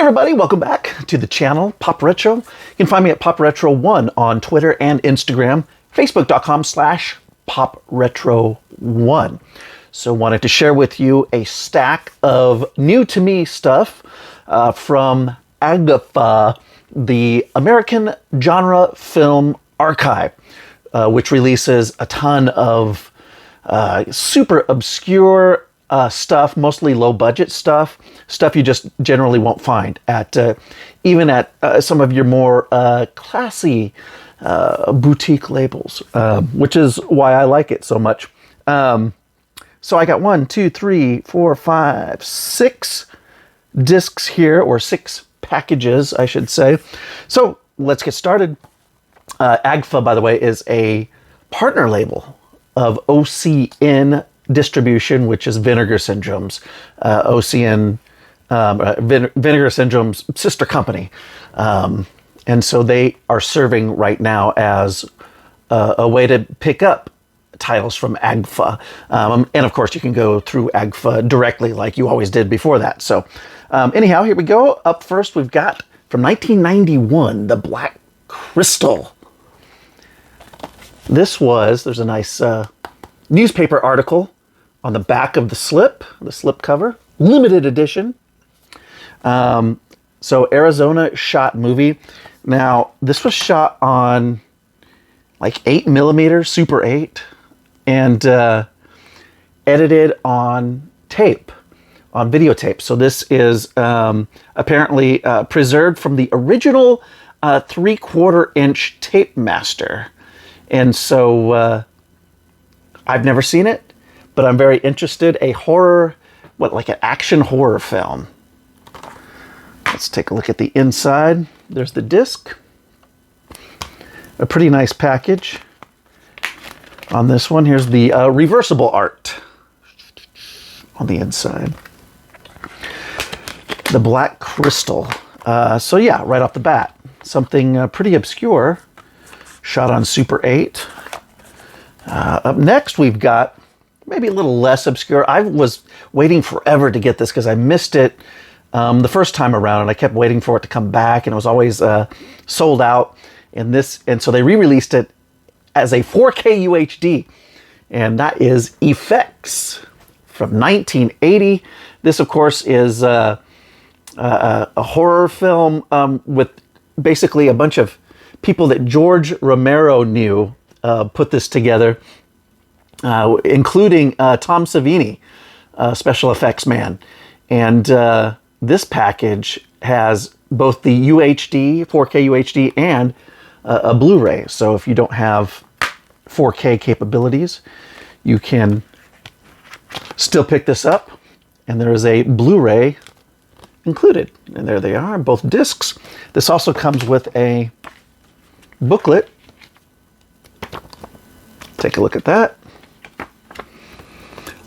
everybody, welcome back to the channel, Pop Retro. You can find me at Pop Retro 1 on Twitter and Instagram, facebook.com/Pop Retro 1. So wanted to share with you a stack of new to me stuff from AGFA, the American Genre Film Archive, which releases a ton of super obscure stuff, mostly low budget stuff you just generally won't find at even at some of your more classy boutique labels, which is why I like it so much. So I got 1, 2, 3, 4, 5, 6 discs here, or 6 packages, I should say. So let's get started. AGFA, by the way, is a partner label of OCN Distribution, which is Vinegar Syndrome's OCN Vinegar Syndrome's sister company, and so they are serving right now as a way to pick up titles from AGFA, and of course you can go through AGFA directly like you always did before that. So anyhow, here we go. Up first, we've got from 1991, the Black Crystal. There's a nice newspaper article on the back of the slip cover, limited edition. So Arizona shot movie. Now, this was shot on like 8mm Super 8 and edited on tape, on videotape. So this is apparently preserved from the original 3/4-inch tape master. And so I've never seen it, but I'm very interested. A horror, like an action horror film. Let's take a look at the inside. There's the disc. A pretty nice package on this one. Here's the reversible art on the inside. The Black Crystal. So yeah, right off the bat, something pretty obscure, shot on Super 8. Up next, we've got maybe a little less obscure. I was waiting forever to get this because I missed it the first time around, and I kept waiting for it to come back, and it was always sold out. And so they re-released it as a 4K UHD, and that is Effects from 1980. This, of course, is a horror film with basically a bunch of people that George Romero knew put this together, including Tom Savini, special effects man. And this package has both the UHD, 4K UHD, and a Blu-ray. So if you don't have 4K capabilities, you can still pick this up. And there is a Blu-ray included. And there they are, both discs. This also comes with a booklet. Take a look at that.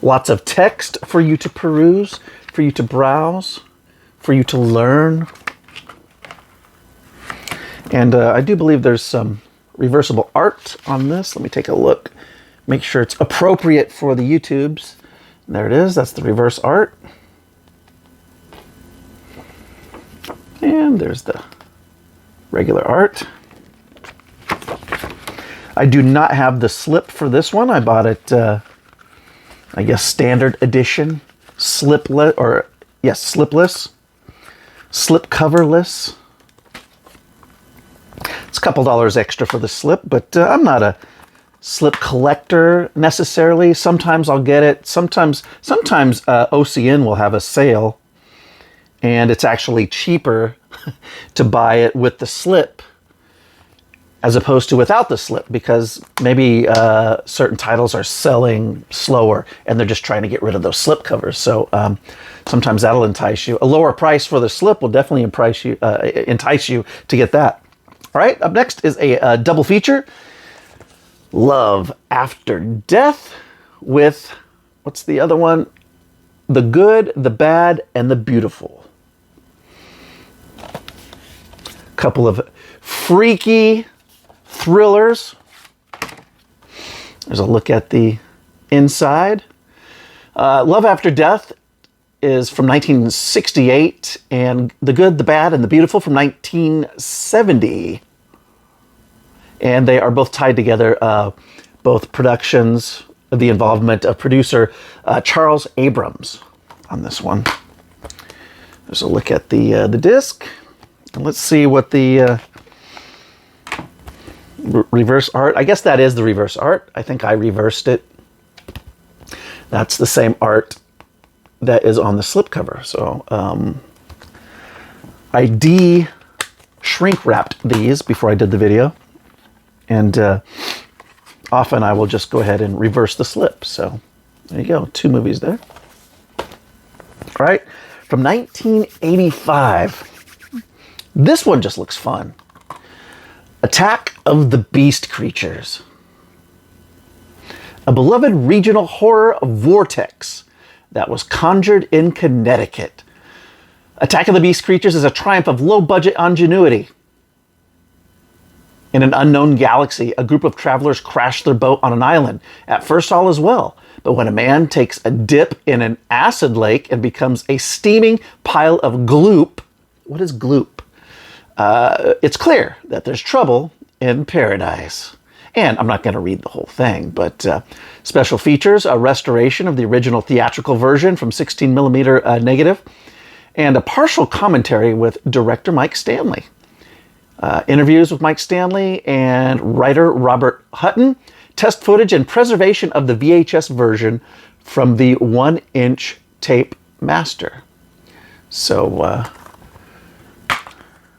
Lots of text for you to peruse, for you to browse, for you to learn. And I do believe there's some reversible art on this. Let me take a look. Make sure it's appropriate for the YouTubes. And there it is. That's the reverse art. And there's the regular art. I do not have the slip for this one. I bought it, I guess, standard edition, slipless, slip coverless. It's a couple dollars extra for the slip, but I'm not a slip collector necessarily. Sometimes I'll get it. Sometimes OCN will have a sale, and it's actually cheaper to buy it with the slip as opposed to without the slip, because maybe certain titles are selling slower and they're just trying to get rid of those slip covers. So sometimes that'll entice you. A lower price for the slip will definitely entice you to get that. All right, up next is a double feature. Love After Death with, what's the other one? The Good, the Bad, and the Beautiful. Couple of freaky thrillers. There's a look at the inside. Love After Death is from 1968, and The Good, the Bad, and the Beautiful from 1970. And they are both tied together, both productions, the involvement of producer Charles Abrams on this one. There's a look at the disc. And let's see what the reverse art. I guess that is the reverse art. I think I reversed it. That's the same art that is on the slipcover. So I shrink wrapped these before I did the video. And often I will just go ahead and reverse the slip. So there you go. 2 movies there. All right. From 1985. This one just looks fun. Attack of the Beast Creatures. A beloved regional horror vortex that was conjured in Connecticut. Attack of the Beast Creatures is a triumph of low-budget ingenuity. In an unknown galaxy, a group of travelers crash their boat on an island. At first, all is well. But when a man takes a dip in an acid lake and becomes a steaming pile of gloop, what is gloop? It's clear that there's trouble in paradise. And I'm not going to read the whole thing, but special features, a restoration of the original theatrical version from 16mm negative, and a partial commentary with director Mike Stanley. Interviews with Mike Stanley and writer Robert Hutton, test footage and preservation of the VHS version from the 1-inch tape master. So,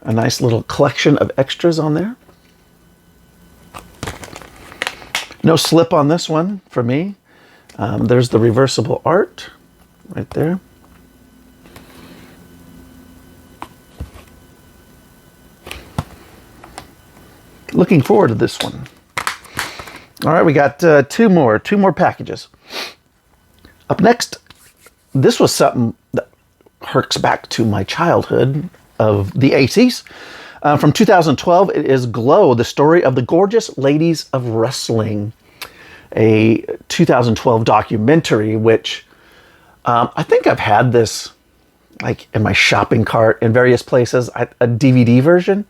a nice little collection of extras on there. No slip on this one for me. There's the reversible art right there. Looking forward to this one. All right, we got two more packages. Up next, this was something that harks back to my childhood of the 80s. From 2012, it is Glow, the story of the gorgeous ladies of wrestling. A 2012 documentary, which I think I've had this like in my shopping cart in various places, a DVD version,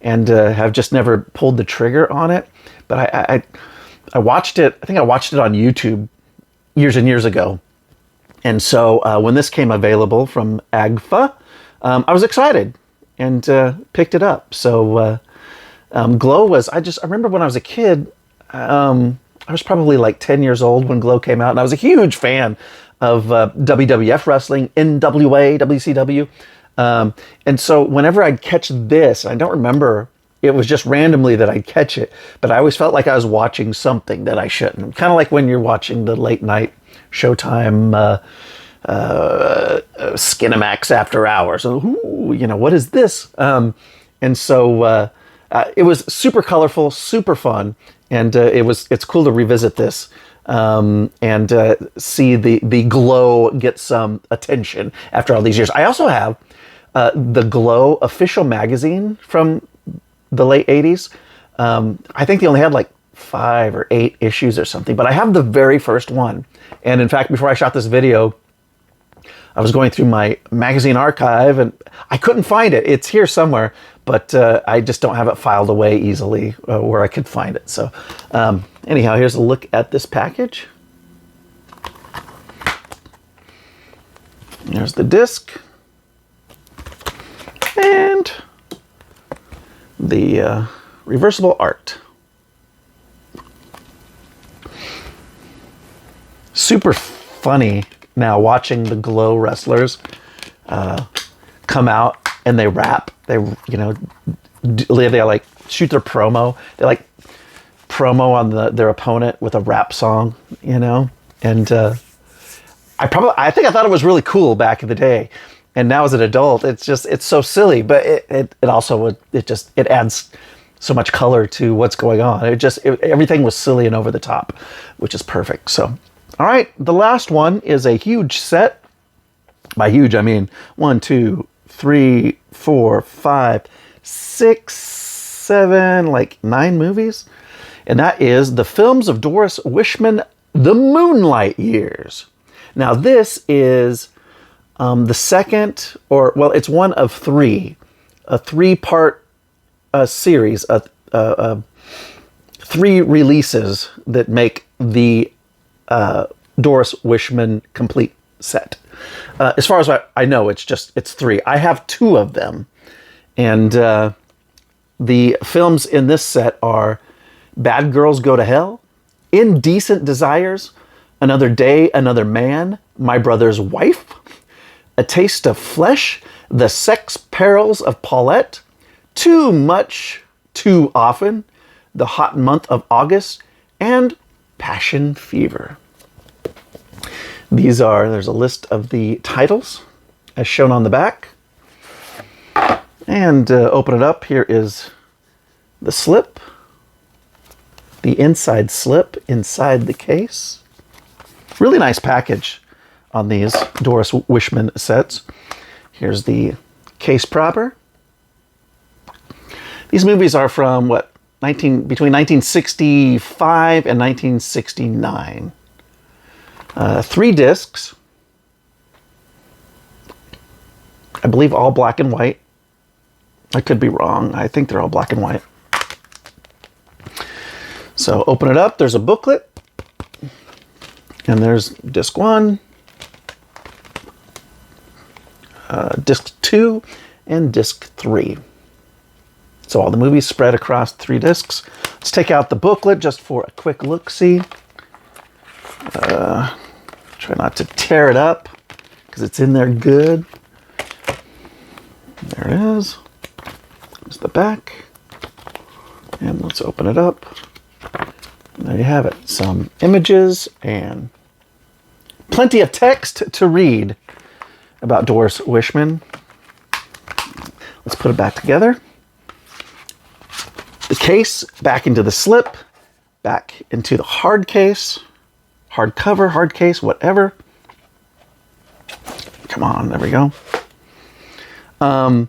and have just never pulled the trigger on it. But I watched it, I think I watched it on YouTube years and years ago. And so when this came available from AGFA, I was excited and picked it up. So Glow was, I remember when I was a kid, I was probably like 10 years old when Glow came out, and I was a huge fan of WWF wrestling, NWA, WCW. And so whenever I'd catch this, I don't remember, it was just randomly that I'd catch it, but I always felt like I was watching something that I shouldn't. Kind of like when you're watching the late night Showtime Skinamax After Hours. So, what is this? And so it was super colorful, super fun, and it's cool to revisit this and see the Glow get some attention after all these years. I also have the Glow official magazine from the late 80s. I think they only had like 5 or 8 issues or something, but I have the very first one. And in fact, before I shot this video, I was going through my magazine archive and I couldn't find it. It's here somewhere, but I just don't have it filed away easily where I could find it. So anyhow, here's a look at this package. There's the disc and the reversible art. Super funny now watching the Glow wrestlers come out and they rap. They like shoot their promo. They like promo on their opponent with a rap song, And I think I thought it was really cool back in the day. And now as an adult, it's so silly, but it also adds so much color to what's going on. Everything was silly and over the top, which is perfect. So, all right, the last one is a huge set. By huge, I mean 1, 2, 3, 4, 5, 6, 7, like 9 movies. And that is the films of Doris Wishman, the Moonlight years. Now this is The second, it's one of three, a three-part series, three releases that make the Doris Wishman complete set. As far as I know, it's three. I have two of them. And the films in this set are Bad Girls Go to Hell, Indecent Desires, Another Day, Another Man, My Brother's Wife, A Taste of Flesh, The Sex Perils of Paulette, Too Much, Too Often, The Hot Month of August, and Passion Fever. There's a list of the titles as shown on the back. And open it up. Here is the slip, the inside slip inside the case. Really nice package on these Doris Wishman sets. Here's the case proper. These movies are from between 1965 and 1969. 3 discs. I believe all black and white. I could be wrong. I think they're all black and white. So open it up. There's a booklet. And there's disc 1, disc 2, and disc 3. So all the movies spread across 3 discs. Let's take out the booklet just for a quick look-see. Try not to tear it up because it's in there good. There it is. There's the back. And let's open it up. And there you have it. Some images and plenty of text to read about Doris Wishman. Let's put it back together. The case back into the slip, back into the hard case, hard cover, hard case, whatever. Come on, there we go. Now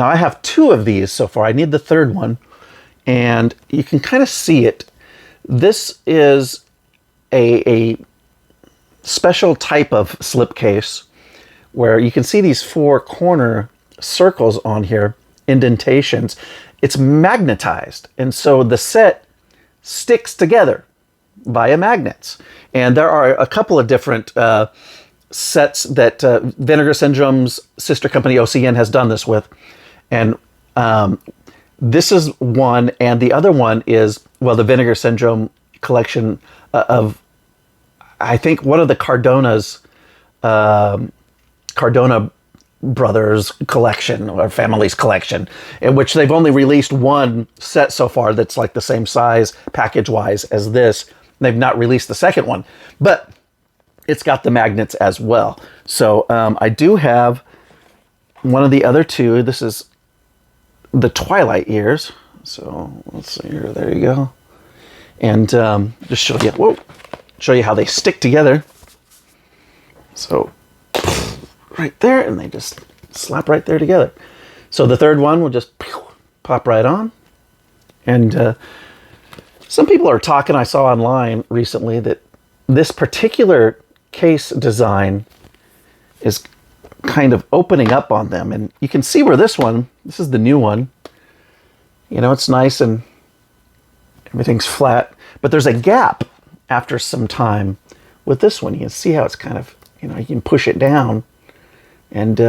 I have 2 of these so far. I need the third one. And you can kind of see it. This is a special type of slipcase where you can see these 4 corner circles on here, indentations. It's magnetized. And so the set sticks together via magnets. And there are a couple of different sets that Vinegar Syndrome's sister company OCN has done this with. And this is one, and the other one is, the Vinegar Syndrome collection of, I think, one of the Cardona brothers collection, or family's collection, in which they've only released one set so far that's like the same size, package-wise, as this. They've not released the second one, but it's got the magnets as well. So I do have one of the other 2. This is the Twilight years. So let's see here. There you go. And just show you how they stick together. So right there, and they just slap right there together. So the third one will just pop right on. And some people are talking, I saw online recently, that this particular case design is kind of opening up on them. And you can see where this is the new one. It's nice and everything's flat. But there's a gap after some time with this one. You can see how it's kind of, you can push it down. And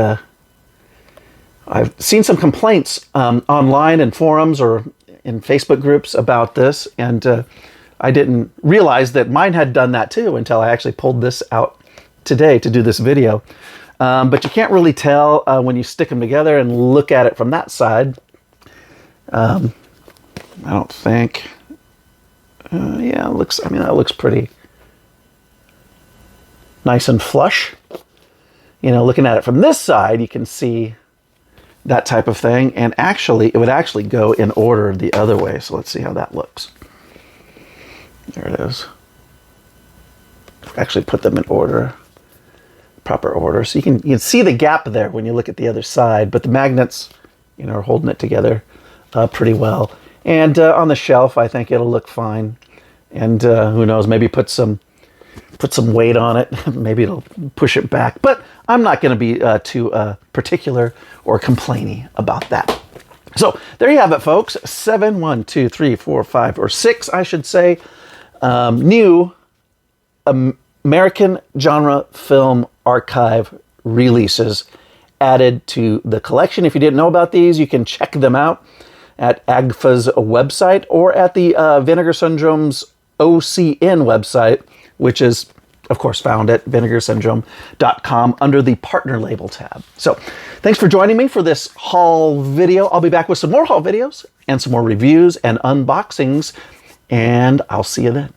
I've seen some complaints online in forums or in Facebook groups about this. And I didn't realize that mine had done that too until I actually pulled this out today to do this video. But you can't really tell when you stick them together and look at it from that side. I don't think. Yeah, that looks pretty nice and flush. Looking at it from this side, you can see that type of thing. And actually, it would actually go in order the other way. So let's see how that looks. There it is. Actually put them in order, proper order. So you can see the gap there when you look at the other side, but the magnets, are holding it together pretty well. And on the shelf, I think it'll look fine. And who knows, maybe put some put some weight on it. Maybe it'll push it back. But I'm not going to be too particular or complaining about that. So there you have it, folks. 7, 1, 2, 3, 4, 5, or 6, I should say, new American Genre Film Archive releases added to the collection. If you didn't know about these, you can check them out at AGFA's website or at the Vinegar Syndrome's OCN website, which is, of course, found at vinegarsyndrome.com under the partner label tab. So thanks for joining me for this haul video. I'll be back with some more haul videos and some more reviews and unboxings, and I'll see you then.